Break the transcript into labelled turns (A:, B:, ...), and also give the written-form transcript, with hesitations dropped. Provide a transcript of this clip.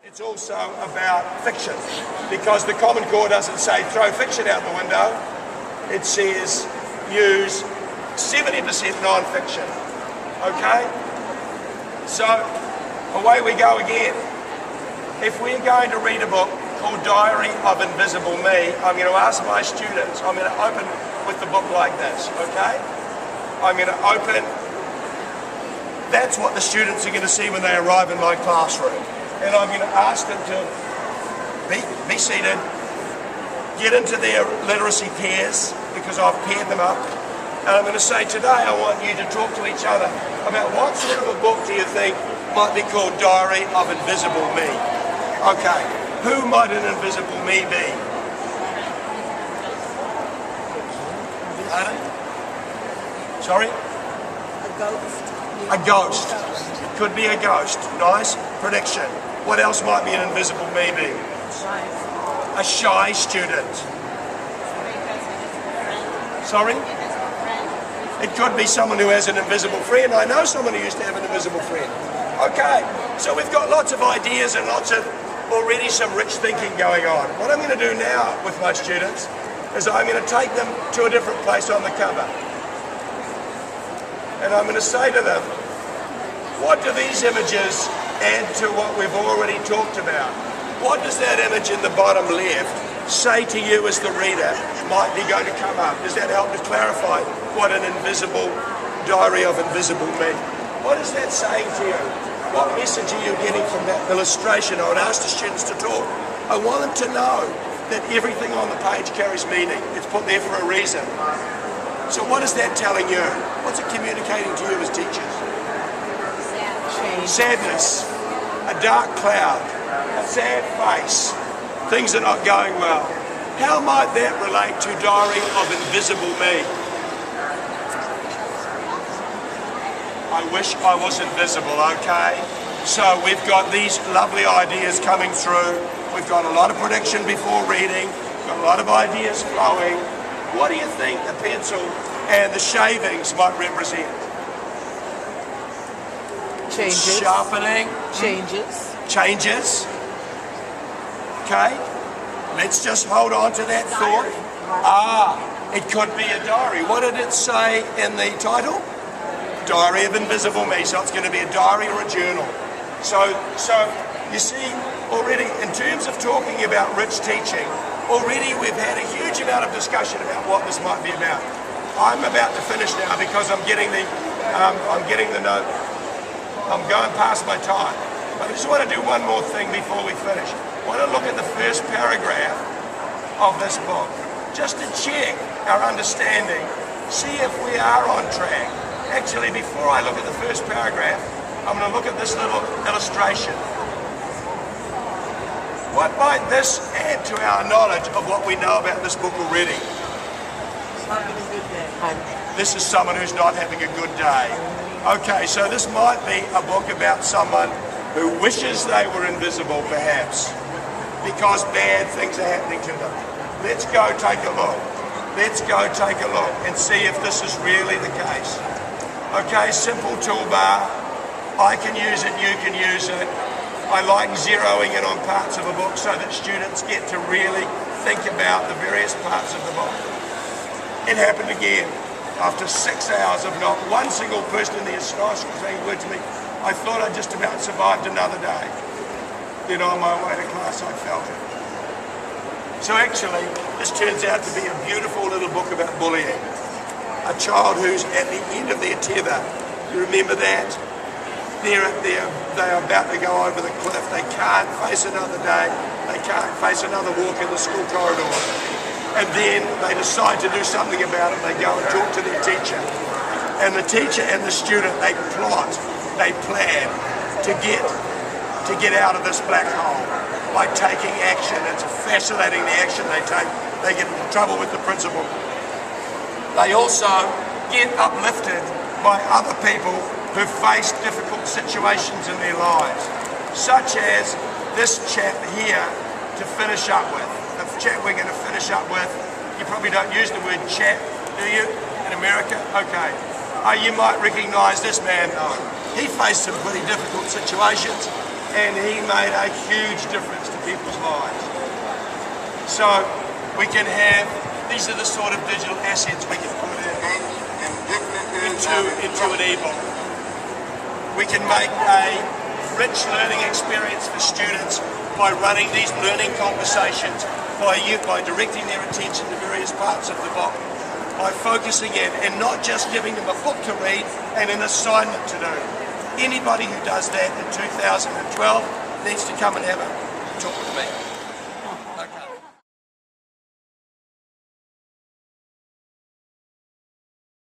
A: It's also about fiction, because the Common Core doesn't say throw fiction out the window. It says use 70% non-fiction. Okay? So away we go again. If we're going to read a book called Diary of Invisible Me, I'm going to ask my students, I'm going to open with the book like this, okay? I'm going to open, that's what the students are going to see when they arrive in my classroom. And I'm going to ask them to be seated, get into their literacy pairs, because I've paired them up. And I'm going to say, today I want you to talk to each other about what sort of a book do you think might be called Diary of Invisible Me? Okay, who might an invisible me be? Pardon? Sorry?
B: A ghost.
A: A ghost. It could be a ghost. Nice prediction. What else might be an invisible me be? A shy student. Sorry? It could be someone who has an invisible friend. I know someone who used to have an invisible friend. Okay, so we've got lots of ideas and lots of already some rich thinking going on. What I'm going to do now with my students is I'm going to take them to a different place on the cover. And I'm going to say to them, what do these images add to what we've already talked about? What does that image in the bottom left say to you as the reader might be going to come up? Does that help to clarify what an invisible diary of invisible me? What is that saying to you? What message are you getting from that illustration? I would ask the students to talk. I want them to know that everything on the page carries meaning. It's put there for a reason. So what is that telling you? What's it communicating to you as teachers? Sadness, a dark cloud, a sad face, things are not going well. How might that relate to Diary of Invisible Me? I wish I was invisible, okay? So we've got these lovely ideas coming through. We've got a lot of prediction before reading. We've got a lot of ideas flowing. What do you think the pencil and the shavings might represent?
B: Changes.
A: Sharpening.
B: Changes.
A: Changes. Okay. Let's just hold on to that thought. It could be a diary. What did it say in the title? Diary of Invisible Me. So it's going to be a diary or a journal. So you see, already in terms of talking about rich teaching, already we've had a huge amount of discussion about what this might be about. I'm about to finish now because I'm getting the note. I'm going past my time. But I just want to do one more thing before we finish. I want to look at the first paragraph of this book, just to check our understanding, see if we are on track. Actually, before I look at the first paragraph, I'm going to look at this little illustration. What might this add to our knowledge of what we know about this book already? This is someone who's not having a good day. Okay, so this might be a book about someone who wishes they were invisible, perhaps, because bad things are happening to them. Let's go take a look. Let's go take a look and see if this is really the case. Okay, simple toolbar. I can use it, you can use it. I like zeroing in on parts of a book so that students get to really think about the various parts of the book. It happened again. After 6 hours of not one single person in the establishment saying a word to me, I thought I just about survived another day. You know, on my way to class, I felt it. So actually, this turns out to be a beautiful little book about bullying. A child who's at the end of their tether. You remember that? They are about to go over the cliff. They can't face another day. They can't face another walk in the school corridor. And then they decide to do something about it. They go and talk to their teacher. And the teacher and the student, they plot, they plan to get out of this black hole by taking action. It's fascinating, the action they take. They get into trouble with the principal. They also get uplifted by other people who face difficult situations in their lives, such as this chap here to finish up with. The chap we're going to finish up with, you probably don't use the word chap, do you, in America? Okay. You might recognise this man though. He faced some pretty difficult situations. and he made a huge difference to people's lives. So we can have, these are the sort of digital assets we can put into an ebook. We can make a rich learning experience for students by running these learning conversations, by directing their attention to various parts of the book, by focusing in and not just giving them a book to read and an assignment to do. Anybody who does that in 2012 needs to come and have a talk with me.